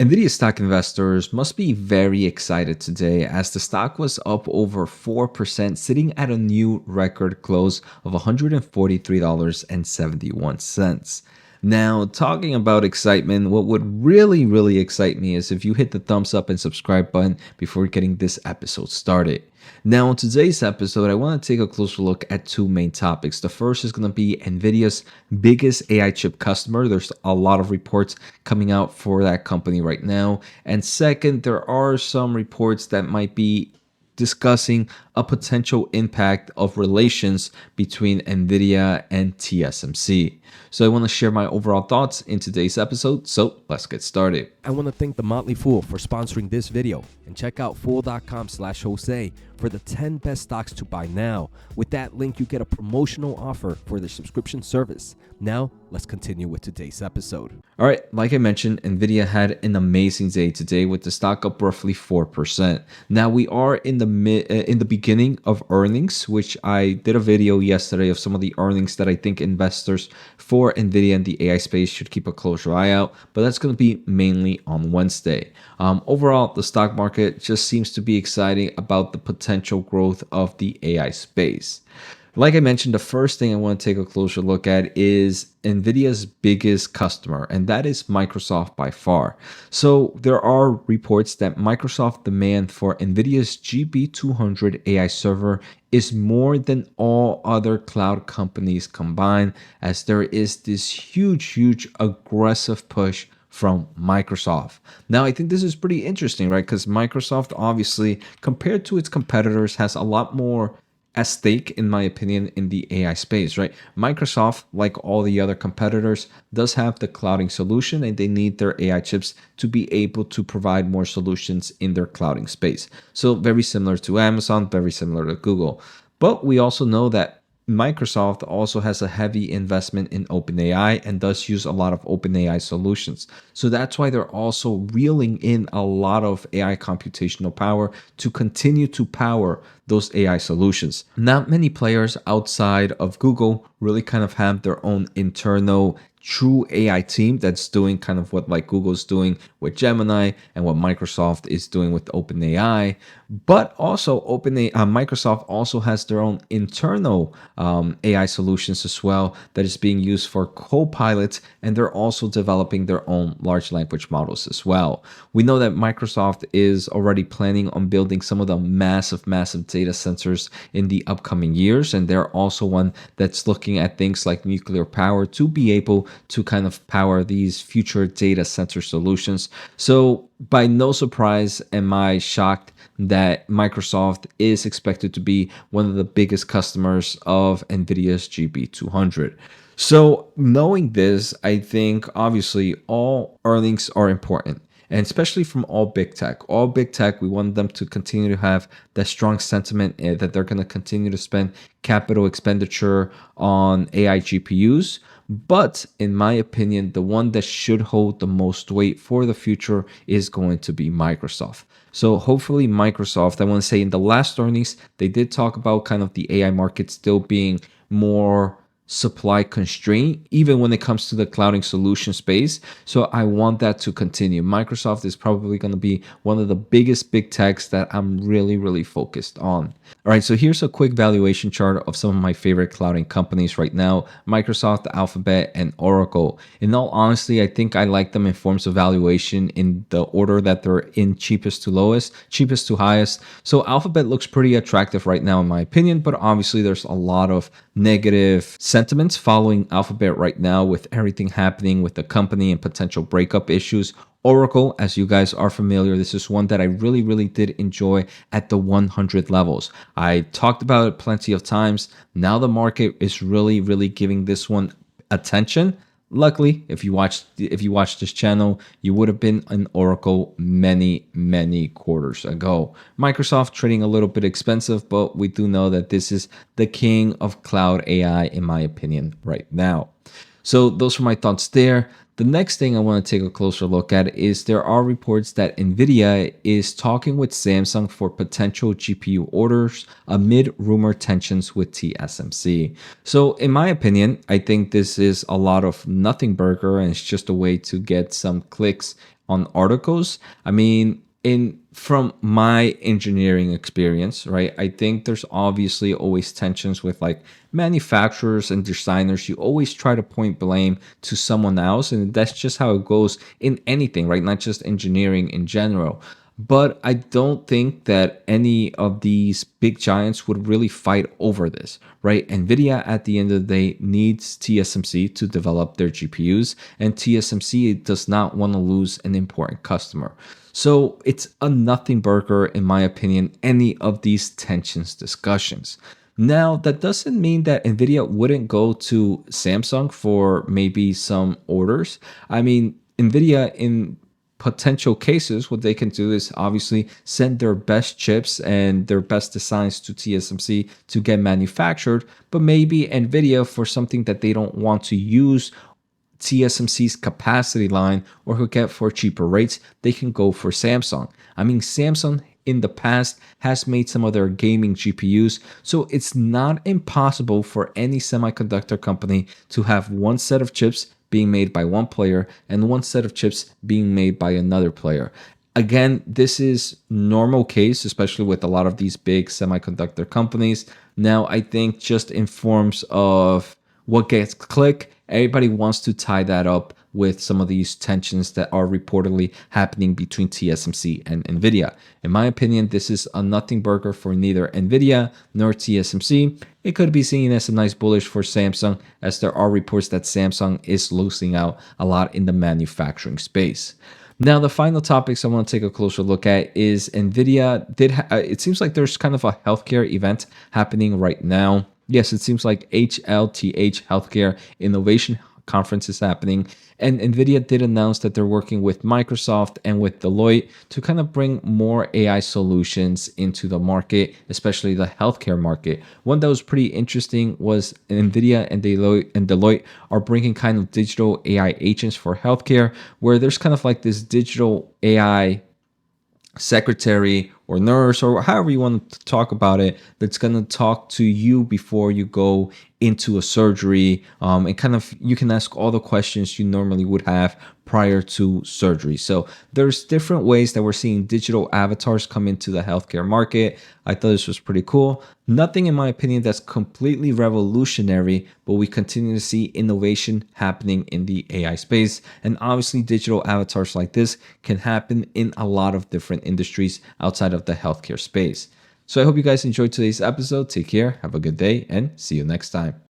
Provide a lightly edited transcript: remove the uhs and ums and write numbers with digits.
Nvidia stock investors must be very excited today as the stock was up over 4%, sitting at a new record close of $143.71. Now, talking about excitement, what would really excite me is if you hit the thumbs up and subscribe button before getting this episode started. Now, in today's episode, I want to take a closer look at two main topics. The first is going to be Nvidia's biggest AI chip customer. There's a lot of reports coming out for that company right now. And second, there are some reports that might be discussing a potential impact of relations between Nvidia and TSMC. So I want to share my overall thoughts in today's episode, so let's get started. I want to thank The Motley Fool for sponsoring this video, and check out fool.com/Jose for the 10 best stocks to buy now. With that link, you get a promotional offer for the subscription service. Now, let's continue with today's episode. All right, like I mentioned, Nvidia had an amazing day today with the stock up roughly 4%. Now we are in the beginning of earnings, which I did a video yesterday of some of the earnings that I think investors for Nvidia and the AI space should keep a closer eye out, but that's going to be mainly on Wednesday. Overall, the stock market just seems to be exciting about the potential growth of the AI space. Like I mentioned, the first thing I want to take a closer look at is Nvidia's biggest customer, and that is Microsoft by far. So there are reports that Microsoft demand for Nvidia's GB200 AI server is more than all other cloud companies combined, as there is this huge aggressive push from Microsoft. Now, I think this is pretty interesting, right? Because Microsoft, obviously, compared to its competitors, has a lot more at stake, in my opinion, in the AI space, right? Microsoft, like all the other competitors, does have the clouding solution, and they need their AI chips to be able to provide more solutions in their clouding space. So very similar to Amazon, very similar to Google. But we also know that Microsoft also has a heavy investment in OpenAI and does use a lot of OpenAI solutions. So that's why they're also reeling in a lot of AI computational power to continue to power those AI solutions. Not many players outside of Google really kind of have their own internal true AI team that's doing kind of what like Google's doing with Gemini and what Microsoft is doing with OpenAI. But also Microsoft also has their own internal AI solutions as well that is being used for Copilot, and they're also developing their own large language models as well. We know that Microsoft is already planning on building some of the massive data centers in the upcoming years, and they're also one that's looking at things like nuclear power to be able to kind of power these future data center solutions. So by no surprise am I shocked that Microsoft is expected to be one of the biggest customers of Nvidia's GB200. So knowing this, I think obviously all earnings are important. And especially from all big tech. All big tech, we want them to continue to have that strong sentiment that they're going to continue to spend capital expenditure on AI GPUs. But in my opinion, the one that should hold the most weight for the future is going to be Microsoft. So hopefully Microsoft, I want to say in the last earnings, they did talk about kind of the AI market still being more supply constraint, even when it comes to the clouding solution space. So I want that to continue. Microsoft is probably going to be one of the biggest big techs that I'm really focused on. All right, so here's a quick valuation chart of some of my favorite clouding companies right now: Microsoft, Alphabet, and Oracle. In all honesty, I think I like them in forms of valuation in the order that they're in, cheapest to lowest, cheapest to highest. So Alphabet looks pretty attractive right now in my opinion, but obviously there's a lot of negative sentiments following Alphabet right now with everything happening with the company and potential breakup issues. Oracle, as you guys are familiar, this is one that I really did enjoy at the 100 levels. I talked about it plenty of times. Now the market is really giving this one attention. Luckily, if you watched this channel, you would have been in Oracle many quarters ago. Microsoft trading a little bit expensive, but we do know that this is the king of cloud AI, in my opinion, right now. So those are my thoughts there. The next thing I want to take a closer look at is there are reports that Nvidia is talking with Samsung for potential GPU orders amid rumor tensions with TSMC. So in my opinion, I think this is a lot of nothing burger, and it's just a way to get some clicks on articles. I mean, in from my engineering experience, right? I think there's obviously always tensions with like manufacturers and designers. You always try to point blame to someone else, and that's just how it goes in anything, right? Not just engineering in general. But I don't think that any of these big giants would really fight over this, right? Nvidia at the end of the day needs TSMC to develop their GPUs, and TSMC does not want to lose an important customer. So it's a nothing burger, in my opinion, any of these tensions discussions. Now, that doesn't mean that Nvidia wouldn't go to Samsung for maybe some orders. I mean, Nvidia in potential cases, what they can do is obviously send their best chips and their best designs to TSMC to get manufactured, but maybe Nvidia for something that they don't want to use TSMC's capacity line or who get for cheaper rates, they can go for Samsung. I mean, Samsung in the past has made some of their gaming GPUs, so it's not impossible for any semiconductor company to have one set of chips being made by one player and one set of chips being made by another player. Again, this is normal case, especially with a lot of these big semiconductor companies. Now, I think just in forms of what gets click, everybody wants to tie that up with some of these tensions that are reportedly happening between TSMC and Nvidia. In my opinion, this is a nothing burger for neither Nvidia nor TSMC. It could be seen as a nice bullish for Samsung, as there are reports that Samsung is losing out a lot in the manufacturing space. Now, the final topics I want to take a closer look at is Nvidia it seems like there's kind of a healthcare event happening right now. Yes, it seems like HLTH Healthcare Innovation Conference is happening. And Nvidia did announce that they're working with Microsoft and with Deloitte to kind of bring more AI solutions into the market, especially the healthcare market. One that was pretty interesting was Nvidia and Deloitte are bringing kind of digital AI agents for healthcare, where there's kind of like this digital AI secretary or nurse or however you want to talk about it, that's going to talk to you before you go into a surgery, and kind of you can ask all the questions you normally would have prior to surgery. So there's different ways that we're seeing digital avatars come into the healthcare market. I thought this was pretty cool. Nothing in my opinion that's completely revolutionary, but we continue to see innovation happening in the AI space. And obviously digital avatars like this can happen in a lot of different industries outside of the healthcare space. So I hope you guys enjoyed today's episode. Take care, have a good day, and see you next time.